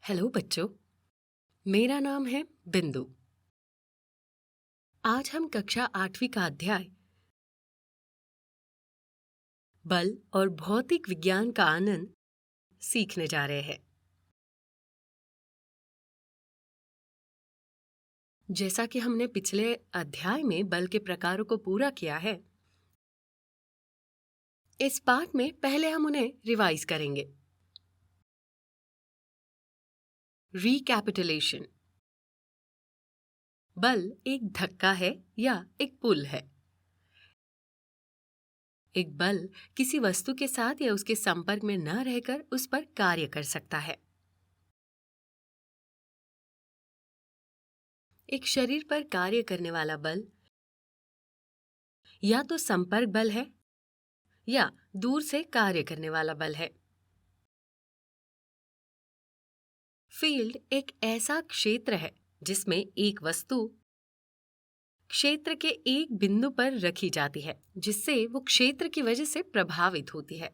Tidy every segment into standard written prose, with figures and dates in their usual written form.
Hello बच्चों, मेरा नाम है बिंदु। आज हम कक्षा 8वीं का अध्याय बल और भौतिक विज्ञान का आनंद सीखने जा रहे हैं। जैसा कि हमने पिछले अध्याय में बल के प्रकारों को पूरा किया है, इस पाठ में पहले हम उन्हें रिवाइज करेंगे। रिकैपिटुलेशन। बल एक धक्का है या एक पुल है। एक बल किसी वस्तु के साथ या उसके संपर्क में न रहकर उस पर कार्य कर सकता है। एक शरीर पर कार्य करने वाला बल या तो संपर्क बल है या दूर से कार्य करने वाला बल है। फील्ड एक ऐसा क्षेत्र है जिसमें एक वस्तु क्षेत्र के एक बिंदु पर रखी जाती है, जिससे वो क्षेत्र की वजह से प्रभावित होती है।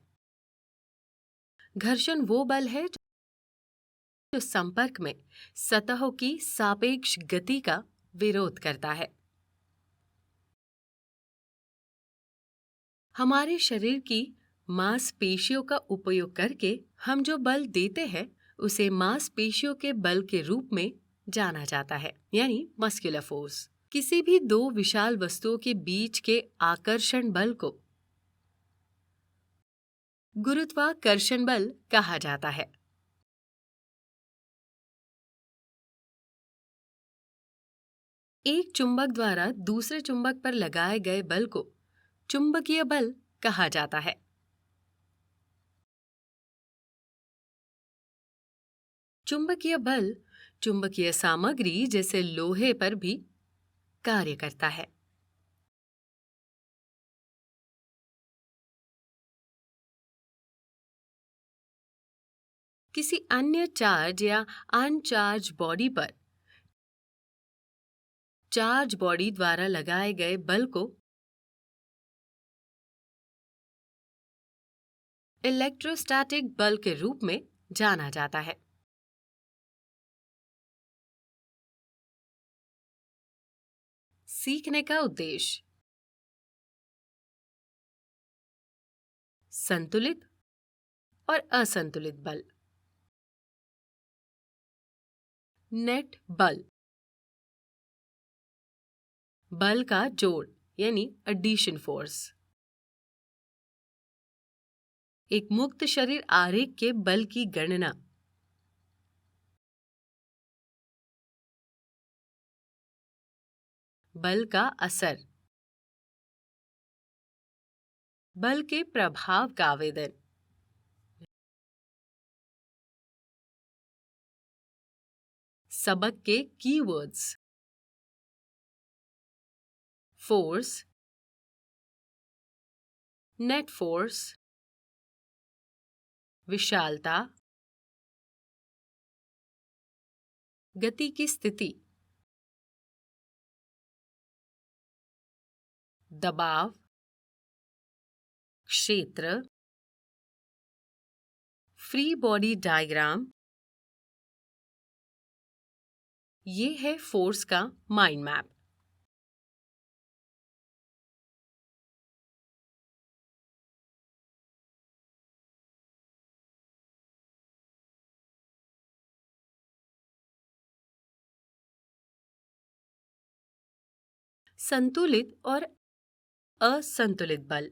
घर्षण वो बल है जो संपर्क में सतहों की सापेक्ष गति का विरोध करता है। हमारे शरीर की मांसपेशियों का उपयोग करके हम जो बल देते हैं उसे मांसपेशियों के बल के रूप में जाना जाता है, यानी मस्कुलर फोर्स। किसी भी दो विशाल वस्तुओं के बीच के आकर्षण बल को गुरुत्वाकर्षण बल कहा जाता है। एक चुंबक द्वारा दूसरे चुंबक पर लगाए गए बल को चुंबकीय बल कहा जाता है। चुंबकीय बल चुंबकीय सामग्री जैसे लोहे पर भी कार्य करता है। किसी अन्य चार्ज या अनचार्ज बॉडी पर चार्ज बॉडी द्वारा लगाए गए बल को इलेक्ट्रोस्टैटिक बल के रूप में जाना जाता है। सीखने का उद्देश्य संतुलित और असंतुलित बल। नेट बल बल का जोड़ यानी एडिशन फोर्स। एक मुक्त शरीर आरेख के बल की गणना। बल का असर। बल के प्रभाव का आवेदन। सबक के कीवर्ड्स। फोर्स, नेट फोर्स, विशालता, गति की स्थिति, दबाव, क्षेत्र, फ्री बॉडी डायग्राम। ये है फोर्स का माइंड मैप। संतुलित और असंतुलित बल।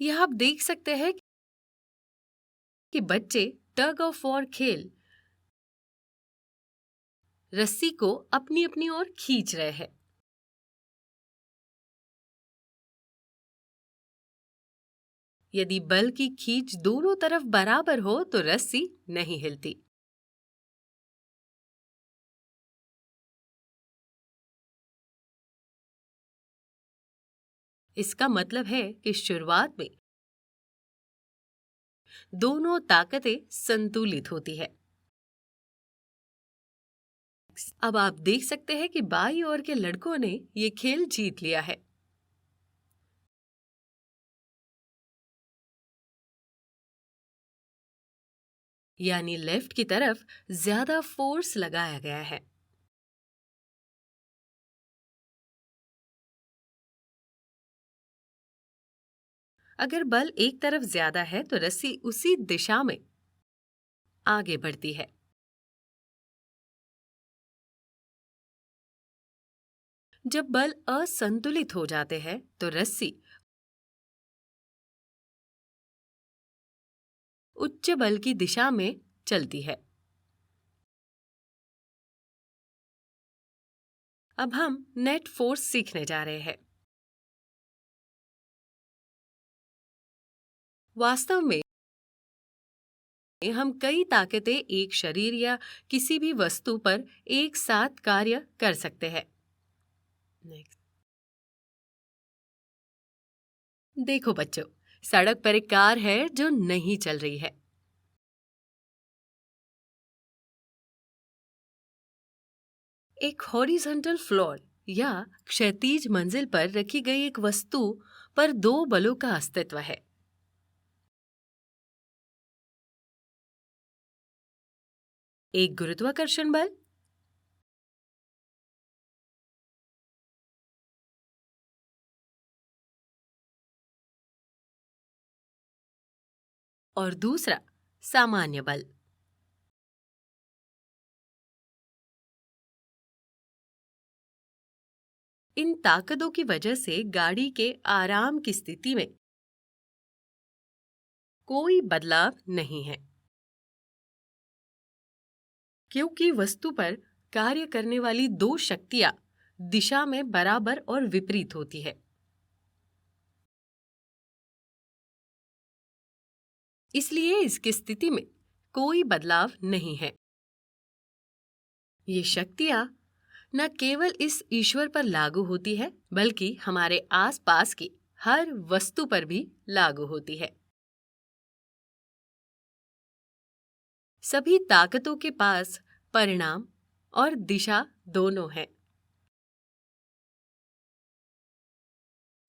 यह आप देख सकते हैं कि बच्चे टग ऑफ वॉर खेल रस्सी को अपनी अपनी ओर खींच रहे हैं। यदि बल की खींच दोनों तरफ बराबर हो तो रस्सी नहीं हिलती। इसका मतलब है कि शुरुआत में दोनों ताकतें संतुलित होती है। अब आप देख सकते हैं कि बाईं ओर के लड़कों ने ये खेल जीत लिया है। यानी लेफ्ट की तरफ ज्यादा फोर्स लगाया गया है। अगर बल एक तरफ ज्यादा है तो रस्सी उसी दिशा में आगे बढ़ती है। जब बल असंतुलित हो जाते हैं तो रस्सी उच्च बल की दिशा में चलती है। अब हम नेट फोर्स सीखने जा रहे हैं। वास्तव में हम कई ताकतें एक शरीर या किसी भी वस्तु पर एक साथ कार्य कर सकते हैं। नेक्स्ट। देखो बच्चों, सड़क पर एक कार है जो नहीं चल रही है। एक हॉरिजॉन्टल फ्लोर या क्षैतिज मंजिल पर रखी गई एक वस्तु पर दो बलों का अस्तित्व है। एक गुरुत्वाकर्षण बल और दूसरा सामान्य बल। इन ताकतों की वजह से गाड़ी के आराम की स्थिति में कोई बदलाव नहीं है, क्योंकि वस्तु पर कार्य करने वाली दो शक्तियां दिशा में बराबर और विपरीत होती है। इसलिए इसकी स्थिति में कोई बदलाव नहीं है। ये शक्तियां न केवल इस ईश्वर पर लागू होती है, बल्कि हमारे आसपास की हर वस्तु पर भी लागू होती है। सभी ताकतों के पास परिणाम और दिशा दोनों है।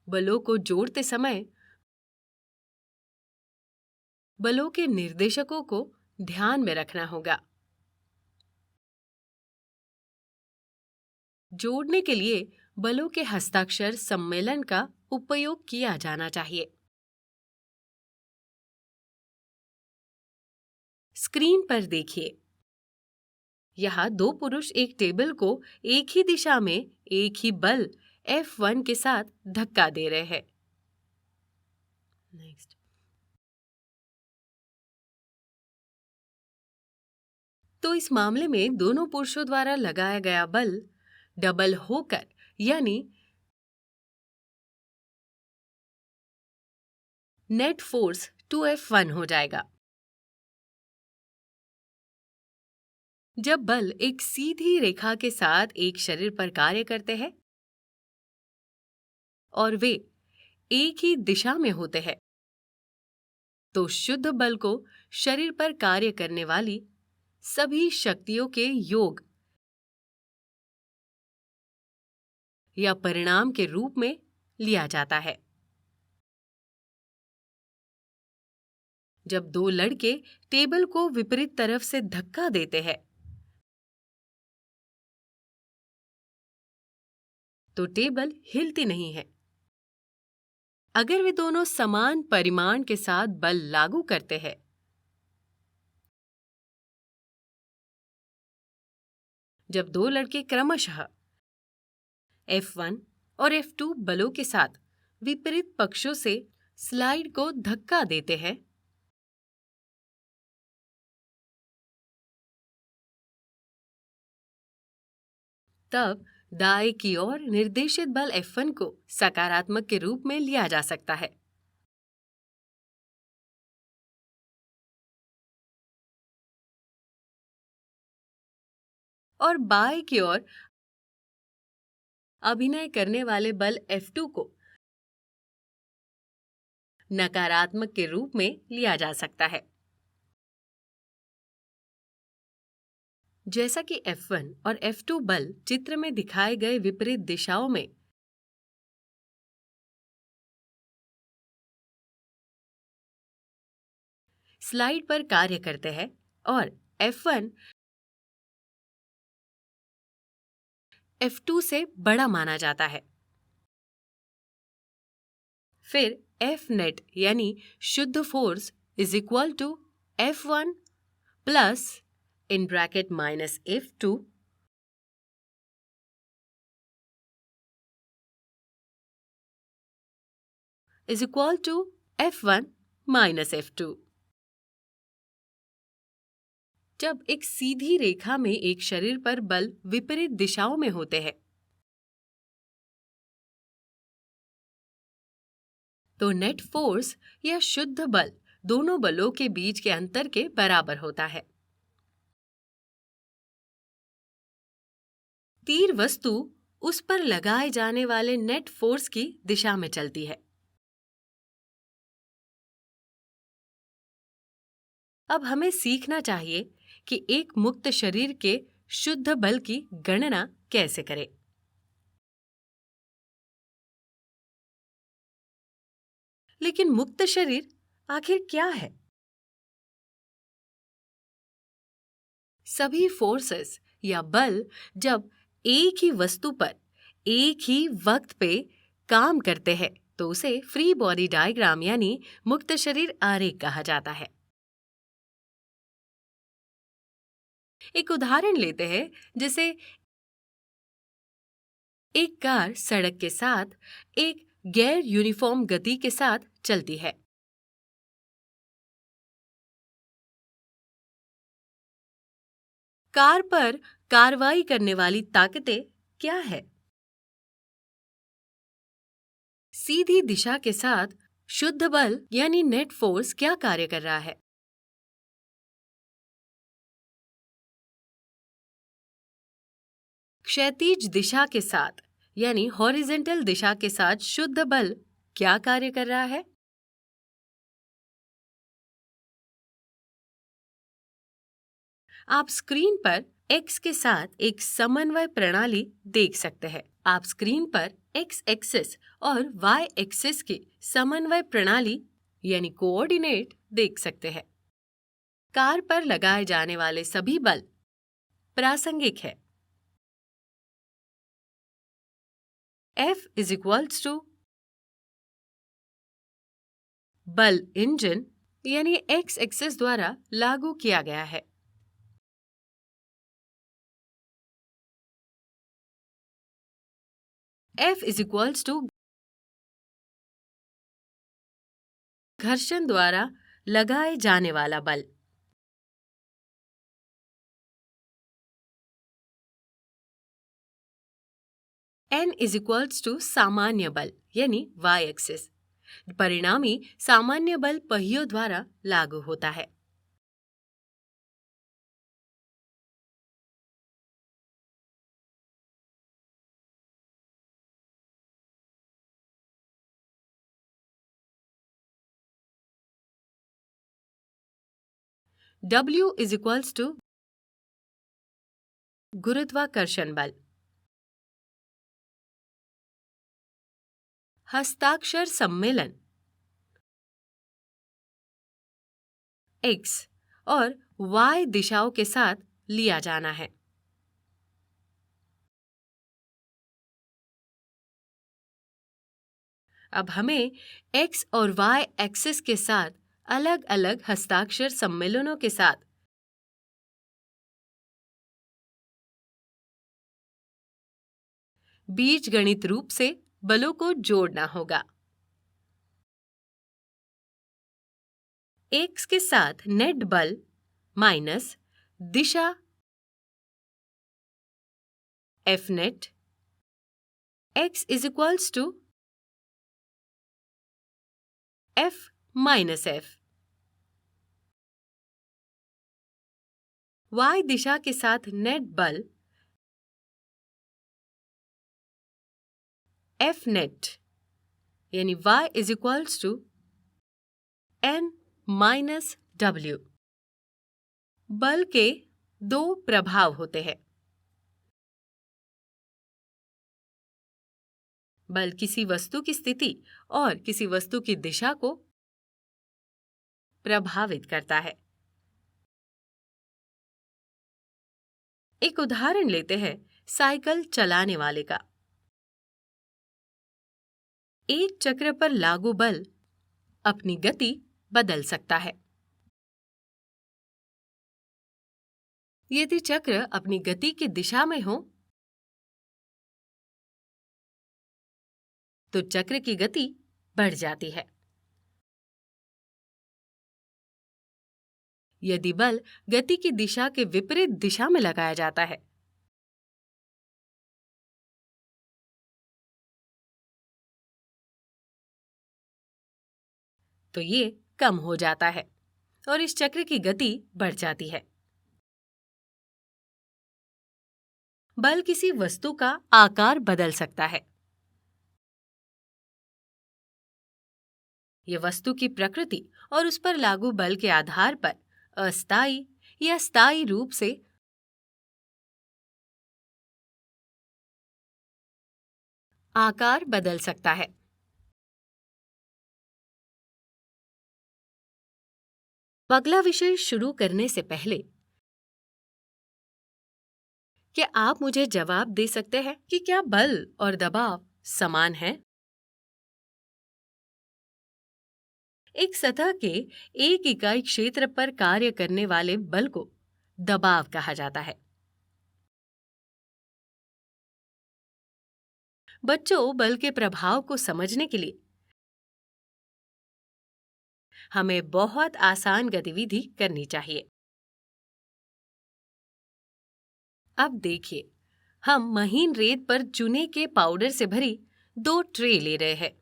बलों को जोड़ते समय बलों के निर्देशकों को ध्यान में रखना होगा। जोड़ने के लिए बलों के हस्ताक्षर सम्मेलन का उपयोग किया जाना चाहिए। स्क्रीन पर देखिए, यहाँ दो पुरुष एक टेबल को एक ही दिशा में एक ही बल F1 के साथ धक्का दे रहे हैं। नेक्स्ट। तो इस मामले में दोनों पुरुषों द्वारा लगाया गया बल डबल होकर यानी नेट फोर्स 2F1 हो जाएगा। जब बल एक सीधी रेखा के साथ एक शरीर पर कार्य करते हैं और वे एक ही दिशा में होते हैं, तो शुद्ध बल को शरीर पर कार्य करने वाली सभी शक्तियों के योग या परिणाम के रूप में लिया जाता है। जब दो लड़के टेबल को विपरीत तरफ से धक्का देते हैं, तो टेबल हिलती नहीं है। अगर वे दोनों समान परिमाण के साथ बल लागू करते हैं, जब दो लड़के क्रमशः F1 और F2 बलों के साथ विपरीत पक्षों से स्लाइड को धक्का देते हैं, तब दाएं की ओर निर्देशित बल F1 को सकारात्मक के रूप में लिया जा सकता है और बाएं की ओर अभिनय करने वाले बल F2 को नकारात्मक के रूप में लिया जा सकता है। जैसा कि F1 और F2 बल चित्र में दिखाए गए विपरीत दिशाओं में स्लाइड पर कार्य करते हैं, और F1 F2 से बड़ा माना जाता है। फिर F नेट यानी शुद्ध force is equal to F1 plus in bracket minus F2 is equal to F1 minus F2। जब एक सीधी रेखा में एक शरीर पर बल विपरीत दिशाओं में होते हैं तो नेट फोर्स या शुद्ध बल दोनों बलों के बीच के अंतर के बराबर होता है। तीर वस्तु उस पर लगाए जाने वाले नेट फोर्स की दिशा में चलती है। अब हमें सीखना चाहिए कि एक मुक्त शरीर के शुद्ध बल की गणना कैसे करें। लेकिन मुक्त शरीर आखिर क्या है? सभी फोर्सेस या बल जब एक ही वस्तु पर एक ही वक्त पे काम करते हैं तो उसे फ्री बॉडी डायग्राम यानी मुक्त शरीर आरेख कहा जाता है। एक उदाहरण लेते हैं, जैसे एक कार सड़क के साथ एक गैर यूनिफॉर्म गति के साथ चलती है। कार पर कार्रवाई करने वाली ताकतें क्या है? सीधी दिशा के साथ शुद्ध बल यानी नेट फोर्स क्या कार्य कर रहा है? क्षैतिज दिशा के साथ यानी हॉरिजेंटल दिशा के साथ शुद्ध बल क्या कार्य कर रहा है? आप स्क्रीन पर x के साथ एक समन्वय प्रणाली देख सकते हैं। आप स्क्रीन पर x एक्सिस और y एक्सिस की समन्वय प्रणाली यानी कोऑर्डिनेट देख सकते हैं। कार पर लगाए जाने वाले सभी बल प्रासंगिक है। F इज इक्वल्स टू बल इंजन यानी x एक्सिस द्वारा लागू किया गया है। F इज इक्वल्स टू घर्षण द्वारा लगाए जाने वाला बल। N इज इक्वल्स टू सामान्य बल यानी y एक्सिस। परिणामी सामान्य बल पहियों द्वारा लागू होता है। W इज इक्वल्स टू गुरुत्वाकर्षण बल। हस्ताक्षर सम्मेलन x और y दिशाओं के साथ लिया जाना है। अब हमें x और y एक्सिस के साथ अलग-अलग हस्ताक्षर सम्मेलनों के साथ बीजगणित रूप से बलों को जोड़ना होगा। x के साथ नेट बल माइनस दिशा F net x is equals to F minus F। y दिशा के साथ नेट बल F नेट यानी y is equals to N minus W। बल के दो प्रभाव होते हैं। बल किसी वस्तु की स्थिति और किसी वस्तु की दिशा को प्रभावित करता है। एक उदाहरण लेते हैं साइकिल चलाने वाले का। एक चक्र पर लागू बल अपनी गति बदल सकता है। यदि चक्र अपनी गति की दिशा में हो तो चक्र की गति बढ़ जाती है। यदि बल गति की दिशा के विपरीत दिशा में लगाया जाता है तो ये कम हो जाता है और इस चक्र की गति बढ़ जाती है। बल किसी वस्तु का आकार बदल सकता है। यह वस्तु की प्रकृति और उस पर लागू बल के आधार पर अस्थायी या स्थायी रूप से आकार बदल सकता है। अगला विषय शुरू करने से पहले क्या आप मुझे जवाब दे सकते हैं कि क्या बल और दबाव समान हैं? एक सतह के एक इकाई क्षेत्र पर कार्य करने वाले बल को दबाव कहा जाता है। बच्चों, बल के प्रभाव को समझने के लिए हमें बहुत आसान गतिविधि करनी चाहिए। अब देखिए, हम महीन रेत पर चूने के पाउडर से भरी 2 ट्रे ले रहे हैं।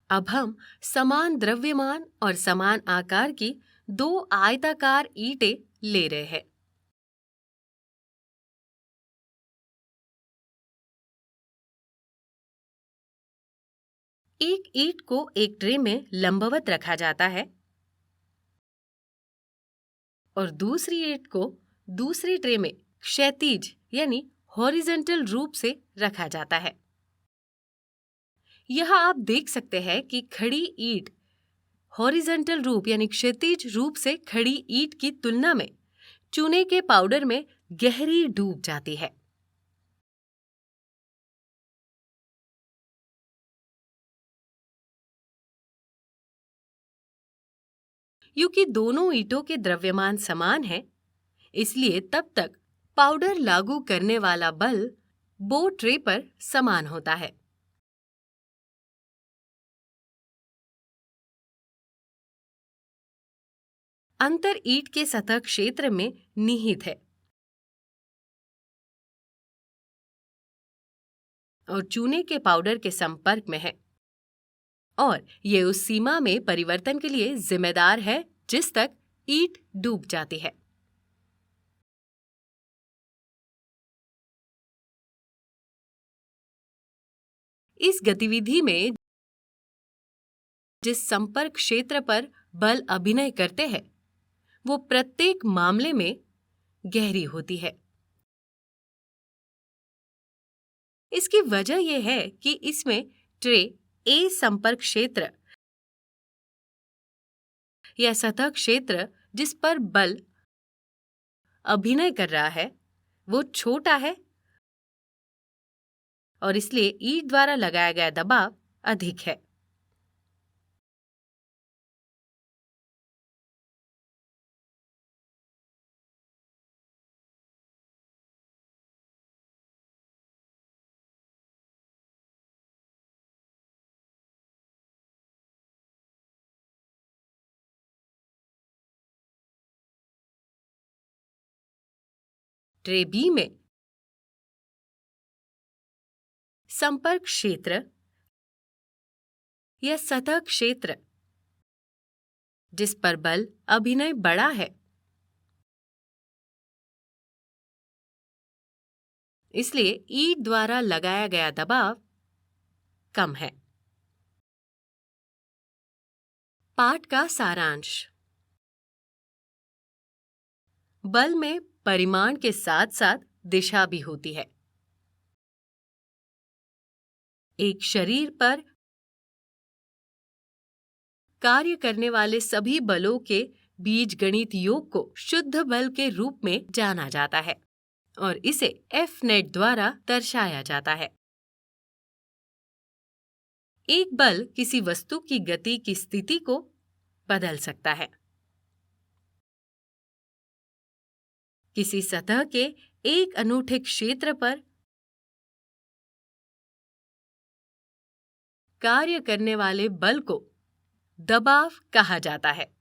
अब हम समान द्रव्यमान और समान आकार की 2 आयताकार ईंटें ले रहे हैं। एक ईंट को एक ट्रे में लंबवत रखा जाता है और दूसरी ईंट को दूसरी ट्रे में क्षैतिज यानी हॉरिजॉन्टल रूप से रखा जाता है। यहाँ आप देख सकते हैं कि खड़ी ईंट हॉरिजॉन्टल रूप यानी क्षैतिज रूप से खड़ी ईंट की तुलना में चूने के पाउडर में गहरी डूब जाती है। क्योंकि दोनों ईंटों के द्रव्यमान समान है, इसलिए तब तक पाउडर लागू करने वाला बल बो ट्रे पर समान होता है। अंतर ईंट के सतह क्षेत्र में निहित है और चूने के पाउडर के संपर्क में है और ये उस सीमा में परिवर्तन के लिए जिम्मेदार है जिस तक ईंट डूब जाती है। इस गतिविधि में जिस संपर्क क्षेत्र पर बल अभिनय करते हैं वो प्रत्येक मामले में गहरी होती है। इसकी वजह यह है कि इसमें ट्रे ए संपर्क क्षेत्र या सतह क्षेत्र जिस पर बल अभिनय कर रहा है वो छोटा है और इसलिए ईंट द्वारा लगाया गया दबाव अधिक है। ट्रे बी में संपर्क क्षेत्र या सतह क्षेत्र जिस पर बल अभिनय बड़ा है, इसलिए ईंट द्वारा लगाया गया दबाव कम है। पाठ का सारांश। बल में परिमाण के साथ साथ दिशा भी होती है। एक शरीर पर कार्य करने वाले सभी बलों के बीजगणित योग को शुद्ध बल के रूप में जाना जाता है और इसे F नेट द्वारा दर्शाया जाता है। एक बल किसी वस्तु की गति की स्थिति को बदल सकता है। किसी सतह के एक अनूठे क्षेत्र पर कार्य करने वाले बल को दबाव कहा जाता है।